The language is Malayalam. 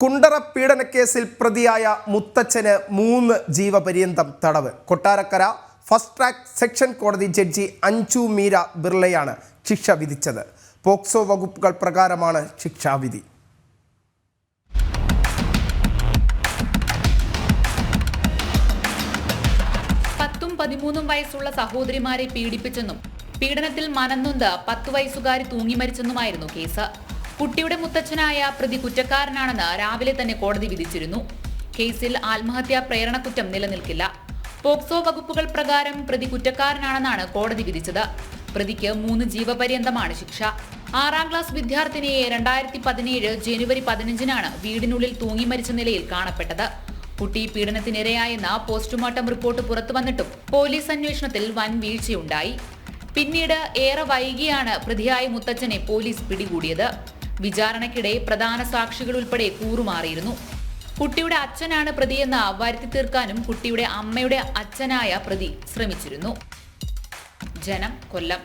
കുണ്ടറ പീഡനക്കേസിൽ പ്രതിയായ മുത്തച്ഛന് 3 ജീവപര്യന്തം തടവ്. കൊട്ടാരക്കര ഫസ്റ്റ് ട്രാക്ക് സെക്ഷൻ കോടതി ജഡ്ജി അഞ്ജു മീര ബിർളയാണ് ശിക്ഷ വിധിച്ചത്. പോക്സോ വകുപ്പുകൾ പ്രകാരമാണ് ശിക്ഷാവിധി. പത്തും 13 വയസ്സുള്ള സഹോദരിമാരെ പീഡിപ്പിച്ചെന്നും പീഡനത്തിൽ മനംനൊന്ത് 10 വയസ്സുകാരി തൂങ്ങിമരിച്ചെന്നുമായിരുന്നു കേസ്. കുട്ടിയുടെ മുത്തച്ഛനായ പ്രതി കുറ്റക്കാരനാണെന്ന് രാവിലെ തന്നെ കോടതി വിധിച്ചിരുന്നു. കേസിൽ ആത്മഹത്യാ പ്രേരണ കുറ്റം നിലനിൽക്കില്ല. പോക്സോ വകുപ്പുകൾ പ്രകാരം പ്രതി കുറ്റക്കാരനാണെന്നാണ് കോടതി വിധിച്ചത്. പ്രതിക്ക് 3 ജീവപര്യന്തമാണ് ശിക്ഷ. 6ാം ക്ലാസ് വിദ്യാർത്ഥിനിയെ 2017 ജനുവരി 15-നാണ് വീടിനുള്ളിൽ തൂങ്ങിമരിച്ച നിലയിൽ കാണപ്പെട്ടത്. കുട്ടി പീഡനത്തിനിരയായെന്ന പോസ്റ്റ്മോർട്ടം റിപ്പോർട്ട് പുറത്തു വന്നിട്ടും പോലീസ് അന്വേഷണത്തിൽ വൻ വീഴ്ചയുണ്ടായി. പിന്നീട് ഏറെ വൈകിയാണ് പ്രതിയായ മുത്തച്ഛനെ പോലീസ് പിടികൂടിയത്. വിചാരണയ്ക്കിടെ പ്രധാന സാക്ഷികൾ ഉൾപ്പെടെ കൂറുമാറിയിരുന്നു. കുട്ടിയുടെ അച്ഛനാണ് പ്രതിയെന്ന് വരുത്തി തീർക്കാനും കുട്ടിയുടെ അമ്മയുടെ അച്ഛനായ പ്രതി ശ്രമിച്ചിരുന്നു. ജനം, കൊല്ലം.